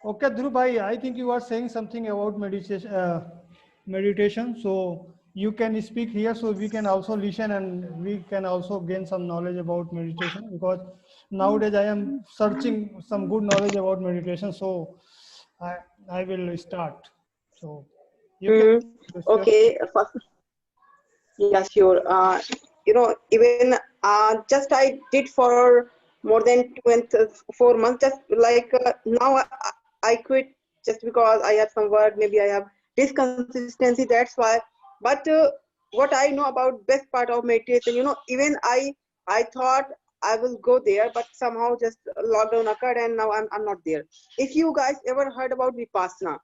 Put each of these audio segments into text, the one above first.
Okay, Dhruv bhai, I think you are saying something about meditation. Meditation. So you can speak here, so we can also listen and we can also gain some knowledge about meditation. Because nowadays I am searching some good knowledge about meditation. So I I will start. So you can Hmm. question. Okay. Yeah, sure. Even just I did for more than 4 months. Just like now, I quit just because I have some work. Maybe I have disconsistency. That's why. But what I know about best part of meditation, even I thought I will go there, but somehow just lockdown occurred, and now I'm not there. If you guys ever heard about Vipassana,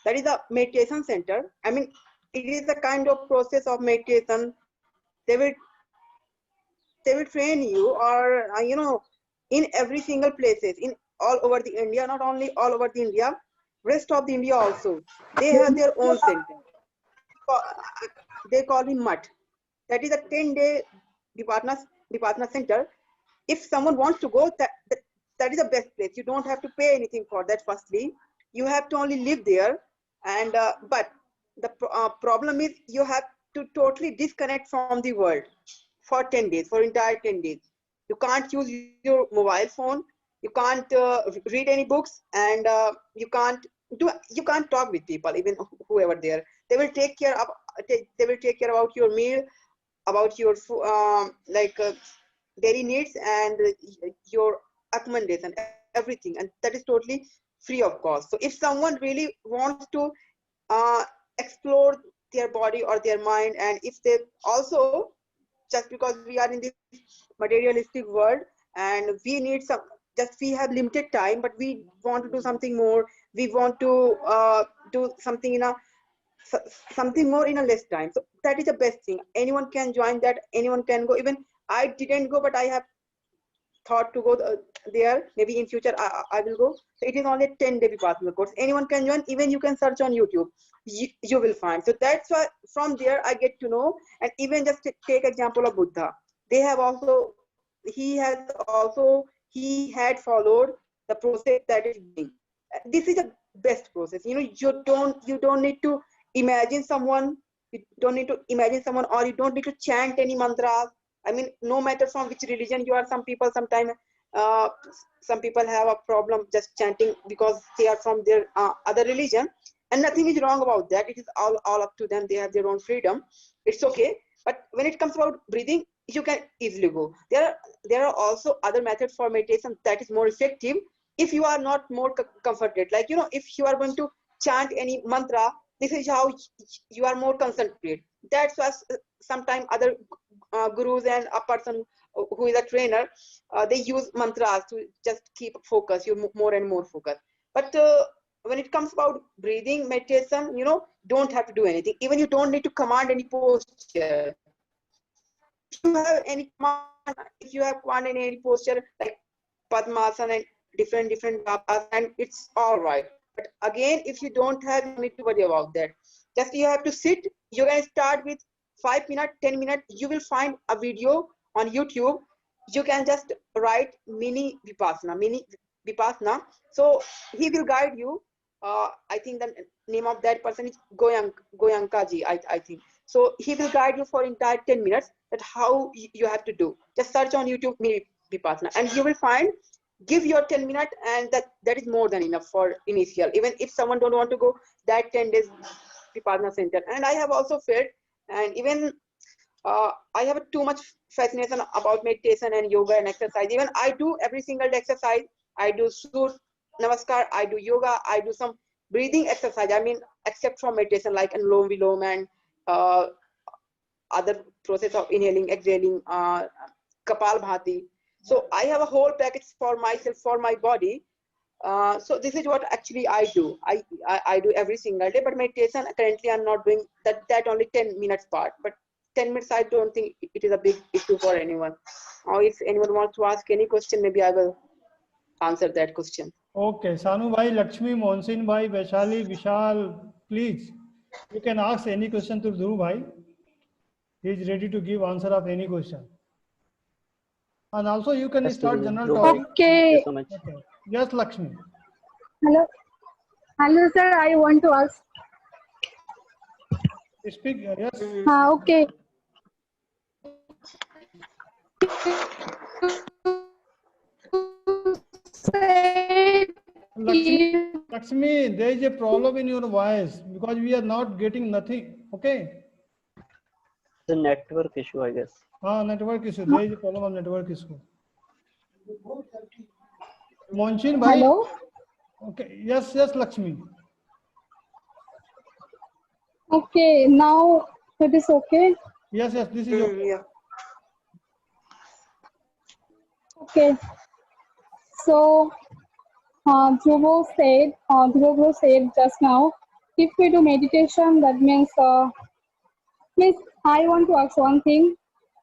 that is a meditation center. I mean, it is a kind of process of meditation. They will they will train you, or in every single places in all over the India, not only all over the India, rest of the India also, they have their own center. They call him Mutt. That is a 10-day Vipassana center. If someone wants to go, that is the best place. You don't have to pay anything for that. Firstly, you have to only live there, and but the problem is you have to totally disconnect from the world for 10 days, for entire 10 days. You can't use your mobile phone. You can't read any books, and you can't talk with people, even whoever there. They will take care of. They will take care about your meal, about your like daily needs, and your accommodation, everything, and that is totally free of cost. So if someone really wants to uh, explore their body or their mind, and if they also, just because we are in this materialistic world and we need some, just we have limited time, but we want to do something more. We want to do something in a something more in a less time. So that is the best thing. Anyone can join that. Anyone can go. Even I didn't go, but I have thought to go there. Maybe in future I will go. So it is only a 10-day Vipassana course. Anyone can join. Even you can search on YouTube. You will find. So that's why from there I get to know. And even just take example of Buddha. They have also, he had followed the process that is breathing. This is a best process. You don't need to imagine someone. You don't need to imagine someone, or you don't need to chant any mantras. I mean, no matter from which religion you are. Some people sometimes, uh, some people have a problem just chanting because they are from their other religion, and nothing is wrong about that. It is all up to them. They have their own freedom. It's okay. But when it comes about breathing, you can easily go. There are also other methods for meditation that is more effective if you are not more comforted. Like, if you are going to chant any mantra, this is how you are more concentrated. That's why sometimes other gurus and a person who is a trainer, they use mantras to just keep focus, you more and more focus. But when it comes about breathing meditation, don't have to do anything. Even you don't need to command any posture. If you have command in any posture like Padmasana and different bhavas, and it's all right. But again, if you don't have, you don't need to worry about that. Just you have to sit. You can start with 5 minutes, 10 minutes. You will find a video on YouTube. You can just write mini vipassana. So he will guide you. I think the name of that person is Goyankaji. I think so. He will guide you for entire 10 minutes that how you have to do. Just search on YouTube mini vipassana, and you will find. Give your 10 minutes, and that is more than enough for initial. Even if someone don't want to go that 10 days vipassana center, and I have also felt, and even I have too much fascination about meditation and yoga and exercise. Even I do every single day exercise. I do Surya Namaskar, I do yoga, I do some breathing exercise. I mean, except from meditation like Anulom Vilom and uh, other process of inhaling, exhaling, Kapal Bhati. So I have a whole package for myself, for my body. So this is what actually I do. I do every single day, but meditation currently I'm not doing that only 10 minutes part. But 10 minutes I don't think it is a big issue for anyone. Or if anyone wants to ask any question, maybe I will answer that question. Okay, Sanu bhai, Lakshmi, Monsin bhai, Vaishali, Vishal, please. You can ask any question to Dhruv bhai. He is ready to give answer of any question. And also you can Yes, start general Dhruv bhai. talking. Thank you Okay, so much. Okay. Yes, Lakshmi. Hello, hello, sir. I want to ask. Speak, yes. Okay. Said Lakshmi, if Lakshmi, there is a problem in your voice because we are not getting nothing. Okay. The network issue, I guess. Network issue. There is a problem of network issue. Monchin bhai. hello. Okay. Yes, yes, Lakshmi. Okay, now it is okay. Yes, yes, this is okay. Yeah. Okay. So, Dhruv said just now, if we do meditation, that means I want to ask one thing,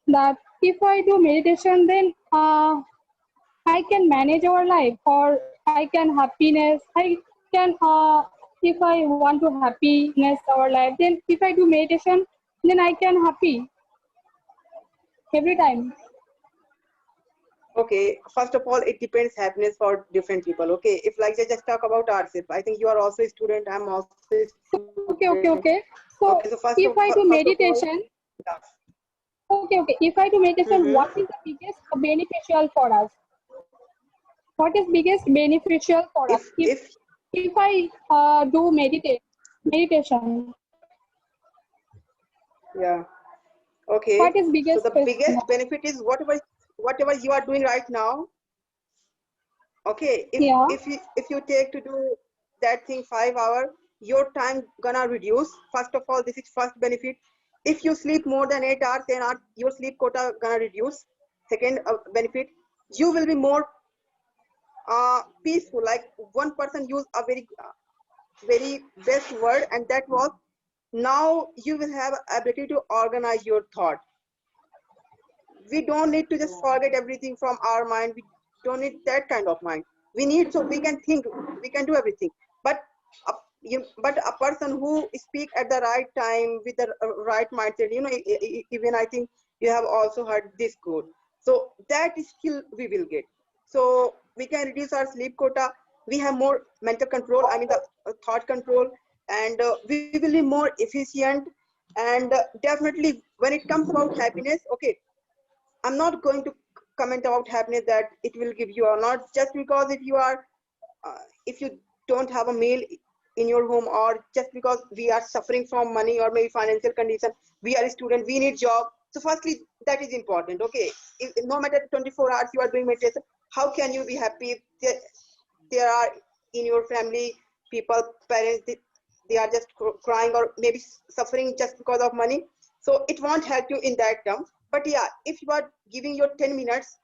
that if I do meditation, then I can manage our life, or I can happiness. I can if I want to happiness our life, then if I do meditation, then I can happy every time. Okay, first of all, it depends happiness for different people. Okay, if like I just talk about ourselves, I think you are also a student. I'm also a Okay, okay, student. okay. So Okay, so if I do first of all, meditation, yeah. okay. If I do meditation, Mm-hmm. what is the biggest beneficial for us? What is biggest beneficial for us? If I do meditation, Yeah. Okay, what is so biggest the biggest benefit is whatever you are doing right now. Okay, Yeah. if you take to do that thing 5 hours, your time gonna reduce. First of all, this is first benefit. If you sleep more than 8 hours, then your sleep quota gonna reduce. Second benefit, you will be more peaceful. Like one person used a very best word, and that was, now you will have ability to organize your thought. We don't need to just forget everything from our mind. We don't need that kind of mind. We need, so we can think, we can do everything. But but a person who speak at the right time with the right mindset, even I think you have also heard this quote. So that skill we will get. So we can reduce our sleep quota. We have more mental control. I mean the thought control, and we will be more efficient. And definitely, when it comes about happiness, okay, I'm not going to comment about happiness that it will give you or not, just because if you don't have a meal in your home, or just because we are suffering from money or maybe financial condition, we are a student, we need job. So firstly, that is important. Okay, no matter 24 hours you are doing meditation, how can you be happy if there are in your family people, parents, they are just crying or maybe suffering just because of money? So it won't help you in that term. But yeah, if you are giving your 10 minutes,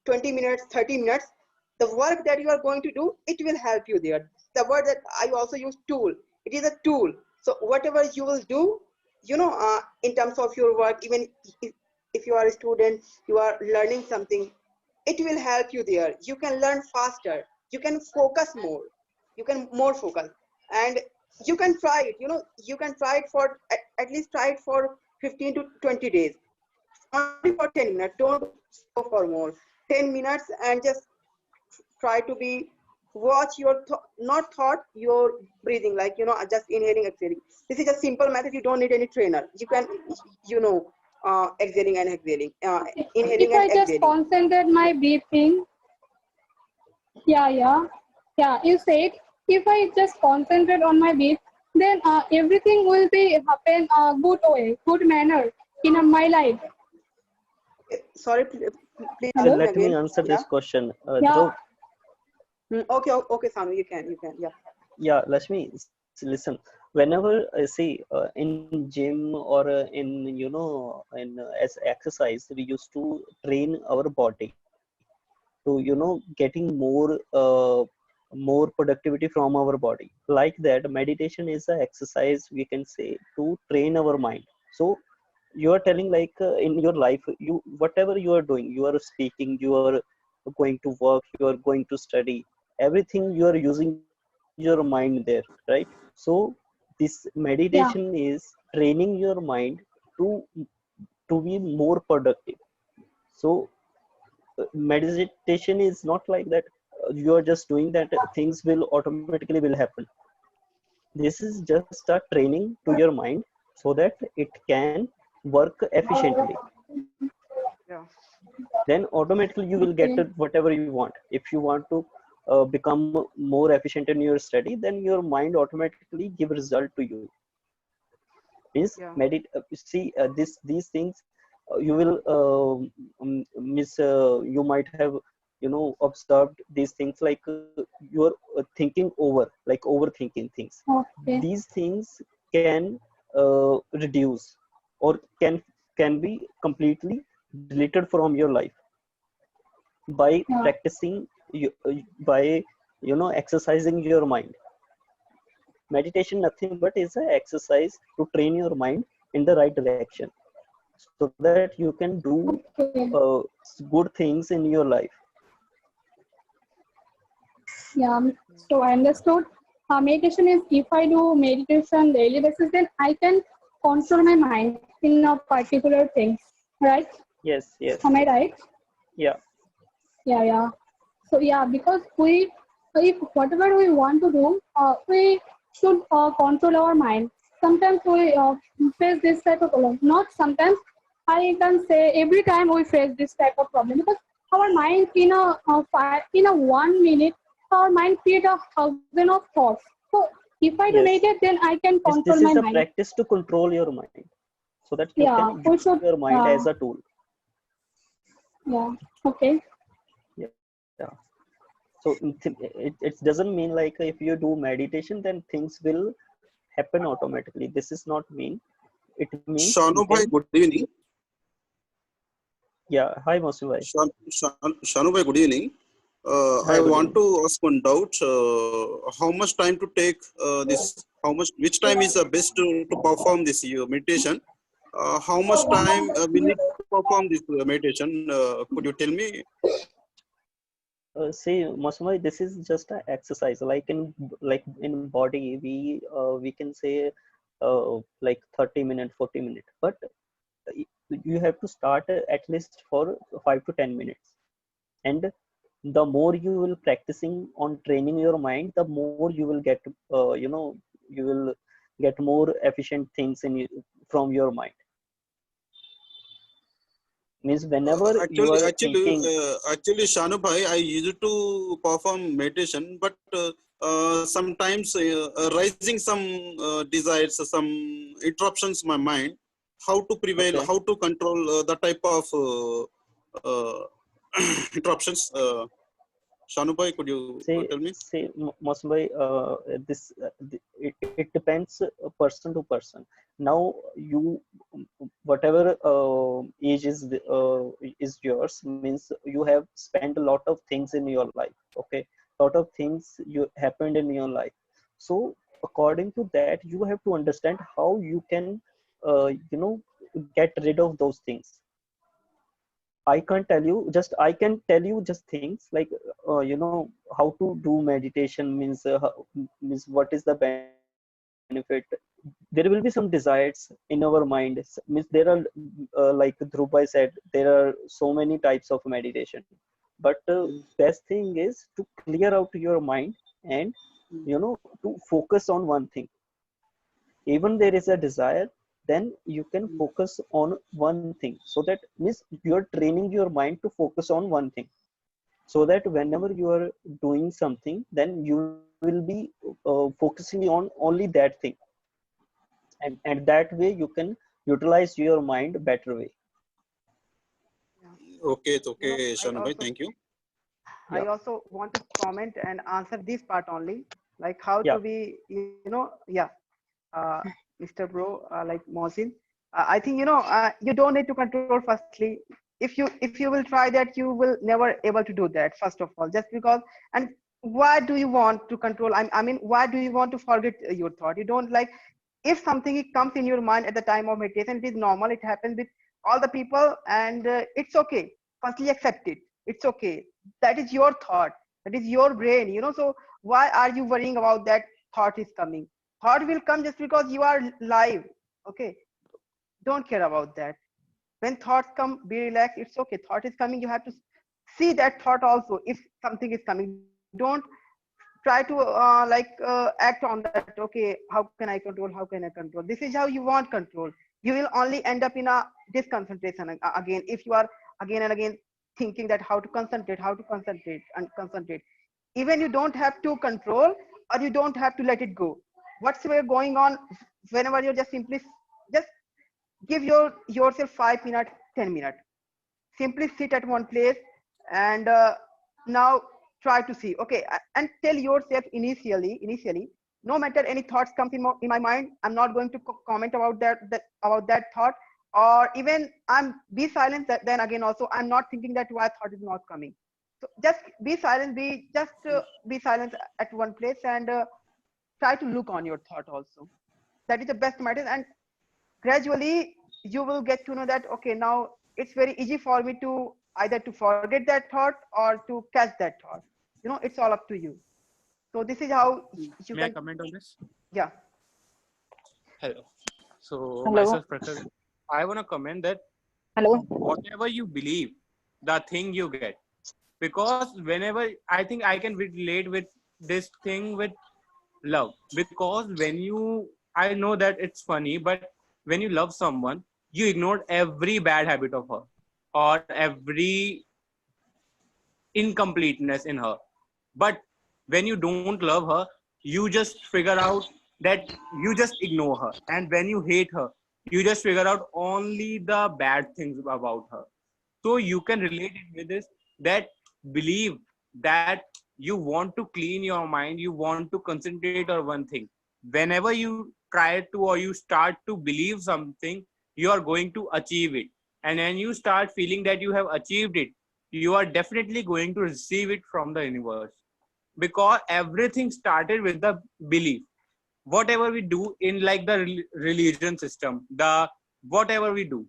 20 minutes, 30 minutes, the work that you are going to do, it will help you there. The word that I also use, tool. It is a tool. So whatever you will do, in terms of your work, even if you are a student, you are learning something, it will help you there. You can learn faster. You can focus more. You can more focus. And you can try it. You can try it for, at least try it for 15 to 20 days. Only for 10 minutes. Don't go for more. 10 minutes, and just try to be, watch your not thought, your breathing, like just inhaling, exhaling. This is a simple method. You don't need any trainer. You can, exhaling and exhaling, If inhaling and I just exhaling. concentrate my breathing, yeah. You said if I just concentrate on my breath, then everything will be happen good way, good manner in my life. Sorry, please So Hello. repeat let me again. answer Yeah. this question. Yeah. Dhruv, Okay, okay, Sanu, you can, yeah. yeah, Lakshmi, listen. Whenever I see in gym or in as exercise, we used to train our body to getting more productivity from our body. Like that, meditation is an exercise, we can say, to train our mind. So you are telling like in your life, you whatever you are doing, you are speaking, you are going to work, you are going to study, everything you are using your mind there, right? So this meditation Yeah. is training your mind to be more productive. So meditation is not like that you are just doing that, things will automatically will happen. This is just a training to your mind so that it can work efficiently. Yeah. Then automatically you will get Okay. whatever you want. If you want to become more efficient in your study, then your mind automatically give result to you. Means Yeah. see this these things you will miss you might have observed these things like you're thinking over, like overthinking things. Okay. These things can reduce or can be completely deleted from your life by Yeah. practicing by exercising your mind. Meditation nothing but is an exercise to train your mind in the right direction so that you can do Okay. good things in your life. Yeah. So I understood. Meditation is if I do meditation daily basis, then I can control my mind in a particular things, right? Yes, Am yes, I right? yeah, Yeah, yeah. So yeah, because if whatever we want to do, we should control our mind. Sometimes we face this type of problem. Not sometimes. I can say every time we face this type of problem because our mind in a 1 minute, our mind create a thousand of thoughts. So if I do yes. meditate, then I can This control is my the mind. practice to control your mind so that you can Yeah, we use should. your mind as a tool. Yeah. Okay. Yeah. So it doesn't mean like if you do meditation, then things will happen automatically. This is not mean. It means you Shanu bhai, can. good evening. Yeah. Hi, Masu bhai. Shanu bhai, good evening. I Hi, good want evening. to ask one doubt. How much time to take this? Which time is the best to perform this meditation? How much time we need to perform this meditation? Could you tell me? See, Masumai, this is just an exercise. Like in body, we can say like 30 minutes, 40 minutes. But you have to start at least for 5 to 10 minutes. And the more you will practicing on training your mind, the more you will get, you will get more efficient things from your mind. Means whenever you Actually, are actually, thinking. actually, Shanu bhai, I used to perform meditation, but sometimes rising some desires, some interruptions in my mind. How to prevail? Okay. How to control the type of interruptions? Shanu bhai, could you tell me? Mostly it depends person to person. Now you whatever age is yours means you have spent a lot of things in your life. Okay, lot of things you happened in your life. So according to that, you have to understand how you can get rid of those things. I can tell you just things like how to do meditation means means what is the benefit. There will be some desires in our mind. Means there are like Dhrubai said, there are so many types of meditation. But best thing is to clear out your mind and to focus on one thing. Even there is a desire, then you can focus on one thing, so that means you are training your mind to focus on one thing, so that whenever you are doing something, then you will be focusing on only that thing, and that way you can utilize your mind better way. Yeah. Okay, it's You know, okay, I Shanu bhai. also Thank you. I Yeah, also want to comment and answer this part only, like how yeah, to be, yeah, Mr. Bro, like Mohsin. I think you don't need to control. Firstly, if you will try that, you will never able to do that. First of all, just because. And why do you want to control? I mean, why do you want to forget your thought? You don't like if something comes in your mind at the time of meditation. It is normal. It happens with all the people, and it's okay. Firstly, accept it. It's okay. That is your thought. That is your brain. So why are you worrying about that thought is coming? Thought will come just because you are live. Okay, don't care about that. When thoughts come, be relaxed. It's okay. Thought is coming, you have to see that thought also. If something is coming, Don't try to act on that. Okay, how can I control? How can I control? This is how you want control. You will only end up in a disconcentration again if you are again and again thinking that how to concentrate and concentrate. Even you don't have to control, or you don't have to let it go. Whatsoever going on, whenever you're just simply just give yourself 5 minutes, 10 minutes. Simply sit at one place and now try to see, okay, and tell yourself initially, no matter any thoughts comes in my mind, I'm not going to comment about that thought, or even I'm be silent. Then again also I'm not thinking that why thought is not coming. So just be silent, be silent at one place, and try to look on your thought also. That is the best method, and gradually you will get to know that, okay, now it's very easy for me to either to forget that thought or to catch that thought. It's all up to you. So this is how you May I can. comment on this? Yeah. Hello. So Hello. myself, Prakhar, I want to comment that Hello. whatever you believe, the thing you get. Because whenever I think I can relate with this thing with love. Because I know that it's funny, but when you love someone, you ignore every bad habit of her or every incompleteness in her. But when you don't love her, you just figure out that you just ignore her. And when you hate her, you just figure out only the bad things about her. So you can relate it with this, that believe that you want to clean your mind, you want to concentrate on one thing. Whenever you try to or you start to believe something, you are going to achieve it. And when you start feeling that you have achieved it, you are definitely going to receive it from the universe. Because everything started with the belief. Whatever we do in like the religion system, the whatever we do,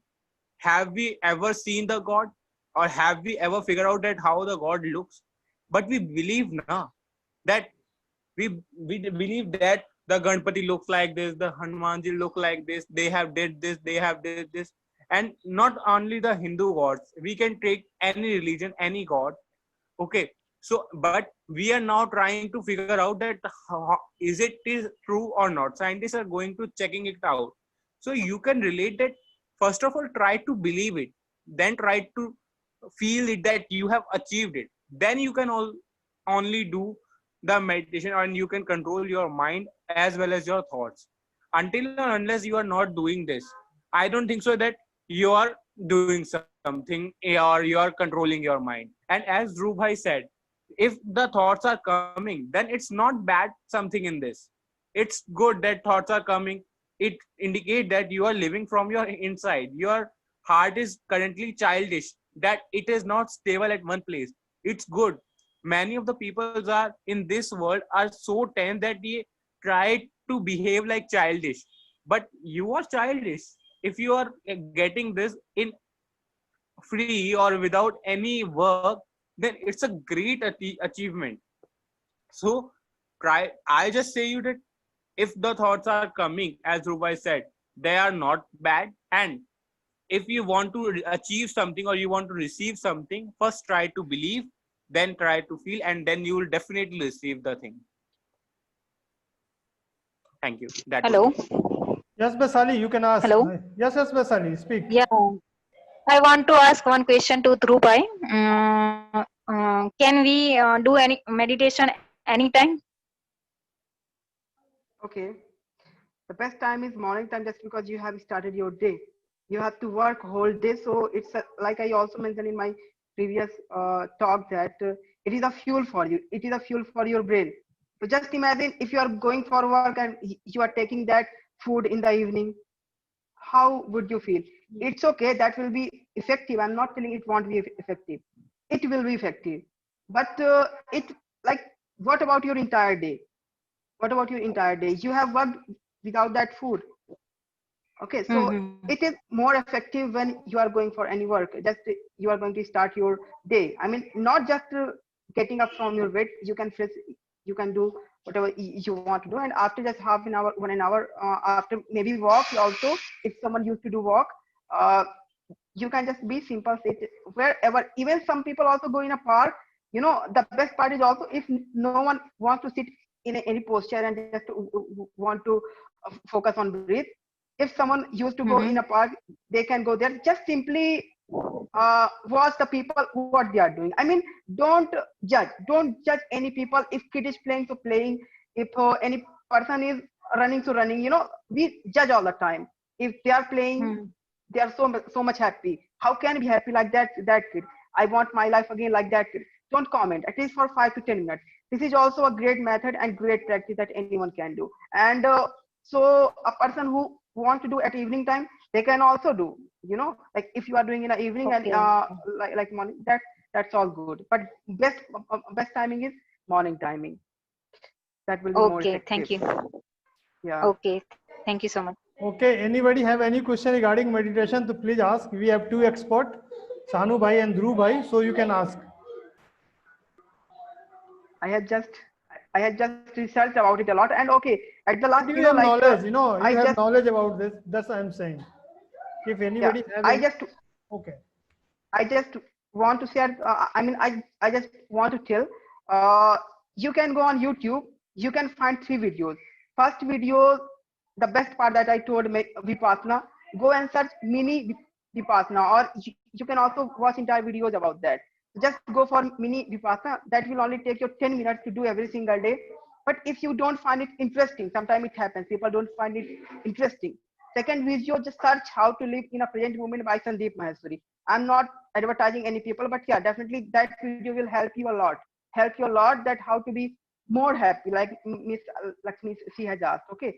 have we ever seen the god, or have we ever figured out that how the god looks? But we believe now that we believe that the Ganpati looks like this, the Hanumanji look like this, they have did this, they have did this. And not only the Hindu gods, we can take any religion, any god. Okay, so but we are now trying to figure out that is true or not. Scientists are going to checking it out. So you can relate that. First of all, try to believe it, then try to feel it that you have achieved it. Then you can only do the meditation, and you can control your mind as well as your thoughts. Until and unless you are not doing this, I don't think so that you are doing something or you are controlling your mind. And as Dhruv bhai said, if the thoughts are coming, then it's not bad something in this. It's good that thoughts are coming. It indicates that you are living from your inside. Your heart is currently childish, that it is not stable at one place. It's good. Many of the people are in this world are so tense that they try to behave like childish. But you are childish. If you are getting this in free or without any work, then it's a great achievement. So I just say you that if the thoughts are coming, as Rubai said, they are not bad. And if you want to achieve something or you want to receive something, first try to believe, then try to feel, and then you will definitely receive the thing. Thank you. That Hello. Yes, Basali, you can ask. Hello. Yes, Basali, speak. Yeah. I want to ask one question to Dhrubai. Can we do any meditation anytime? Okay. The best time is morning time, just because you have started your day. You have to work whole day. So it's like I also mentioned in my previous talk that it is a fuel for you. It is a fuel for your brain. So just imagine if you are going for work and you are taking that food in the evening, how would you feel? It's okay. That will be effective. I'm not telling it won't be effective. It will be effective. But it like, what about your entire day? What about your entire day? You have worked without that food. Okay, so Mm-hmm. it is more effective when you are going for any work. Just you are going to start your day. I mean, not just getting up from your bed. You can you can do whatever you want to do, and after just half an hour, 1 hour, after maybe walk also. If someone used to do walk, uh, you can just be simple sit wherever. Even some people also go in a park. You know, the best part is also if no one wants to sit in any posture and just want to focus on breathe. If someone used to go in a park, they can go there. Just simply watch the people what they are doing. I mean, don't judge. Don't judge any people. If kid is playing, so playing. If any person is running, so running. You know, we judge all the time. If they are playing, they are so much happy. How can we be happy like that kid? I want my life again like that kid. Don't comment, at least for 5 to 10 minutes. This is also a great method and great practice that anyone can do. And so a person who want to do at evening time, they can also do, you know, like if you are doing in the evening and like morning, that's all good. But best timing is morning timing. That will be more Okay, effective. thank you. Yeah. Okay, thank you so much. Okay, anybody have any question regarding meditation? So please ask. We have two experts, Sanu Bhai and Dhruv Bhai, so you can ask. I had just researched about it a lot, and okay, at the last, You you know, have like knowledge, you know, I you have just knowledge about this. That's what I'm saying. If anybody have I any, just okay. I just want to share. I mean, I just want to tell. You can go on YouTube. You can find 3 videos. First video, the best part that I told Vipassana. Go and search mini Vipassana, or you can also watch entire videos about that. Just go for mini Vipassana. That will only take you 10 minutes to do every single day. But if you don't find it interesting, sometimes it happens. People don't find it interesting. Second video, just search How to Live in a Present Moment by Sandeep Maheshwari. I'm not advertising any people, but yeah, definitely that video will help you a lot. Help you a lot that how to be more happy, like Miss Lakshmi she has asked. Okay,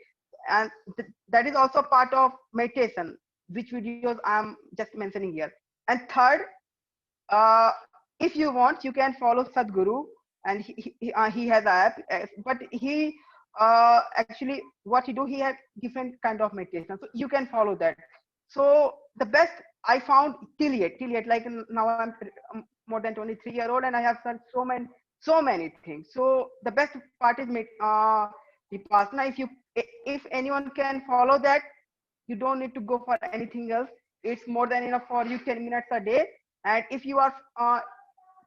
and that is also part of meditation, which videos I'm just mentioning here. And third, uh, if you want, you can follow Sadhguru, and he has an app, but he actually what he do, he has different kind of meditation, so you can follow that. So the best I found till yet, like now I'm more than 23-year-old and I have done so many things. So the best part is Vipassana. If anyone can follow that, you don't need to go for anything else. It's more than enough for you, 10 minutes a day. And if you are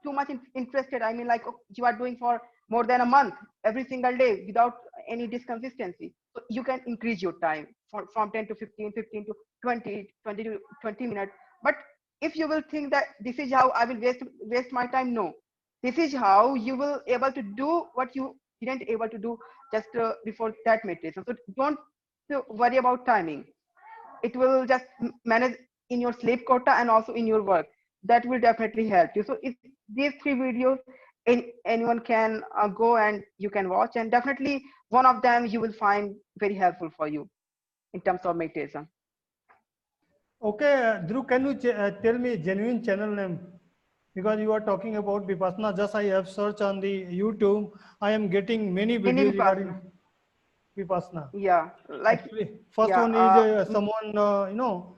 too much interested, I mean, like you are doing for more than a month every single day without any disconsistency, so you can increase your time from 10 to 15, 15 to 20, 20 to 20 minutes. But if you will think that this is how I will waste my time, no, this is how you will able to do what you didn't able to do just before that meditation. So don't worry about timing. It will just manage in your sleep quota and also in your work. That will definitely help you. So if these 3 videos, anyone can go and you can watch, and definitely one of them you will find very helpful for you in terms of meditation. Okay, Dhruv, can you tell me genuine channel name? Because you are talking about Vipassana, just I have searched on the YouTube. I am getting many videos regarding Vipassana. Yeah, like actually, first yeah, one is someone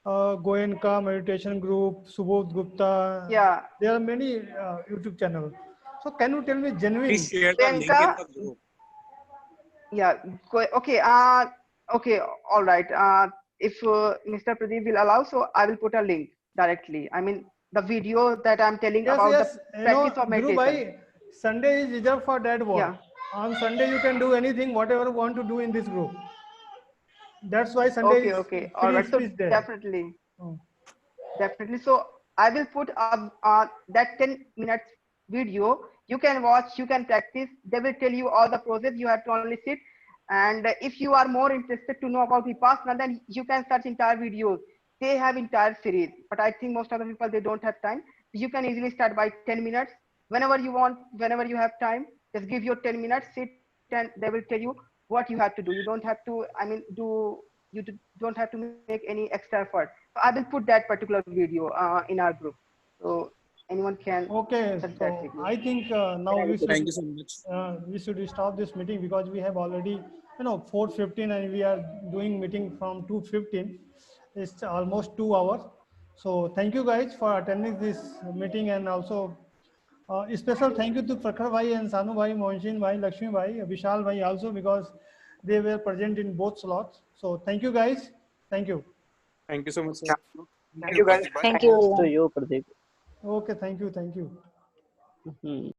Goenka meditation group, Subodh Gupta. yeah, There are many YouTube channels. So can you tell me genuine? Please share the link in Goenka, the group. yeah, okay, okay, all right. If Mr. Pradeep will allow, so I will put a link directly. I mean, the video that I'm telling Yes, about yes. the practice of Dhruv meditation. bhai, Sunday is reserved for that work. Yeah. On Sunday, you can do anything, whatever you want to do in this group. That's why Sunday Okay, is okay, all right. So free day. definitely. Oh. Definitely. So I will put up that 10 minutes video. You can watch, you can practice. They will tell you all the process. You have to only sit. And if you are more interested to know about Vipassana, then you can search entire videos. They have entire series. But I think most of the people, they don't have time. You can easily start by 10 minutes. Whenever you want, whenever you have time, just give your 10 minutes, sit, and they will tell you what you have to do. You don't have to, I mean, don't have to make any extra effort. So I will put that particular video in our group, so anyone can. Okay, search that so video. I think now Thank you so much. we should stop this meeting because we have already 4:15 and we are doing meeting from 2:15. It's almost 2 hours. So thank you guys for attending this meeting, and also special thank you to Prakhar Bhai and Sanu Bhai, Mohinshin Bhai, Lakshmi Bhai, Vishal Bhai also, because they were present in both slots. So thank you guys. Thank you. Thank you so much, sir. Thank you guys. Thank Thanks to you. you, Pradeep. Okay, thank you. Thank you. Hmm.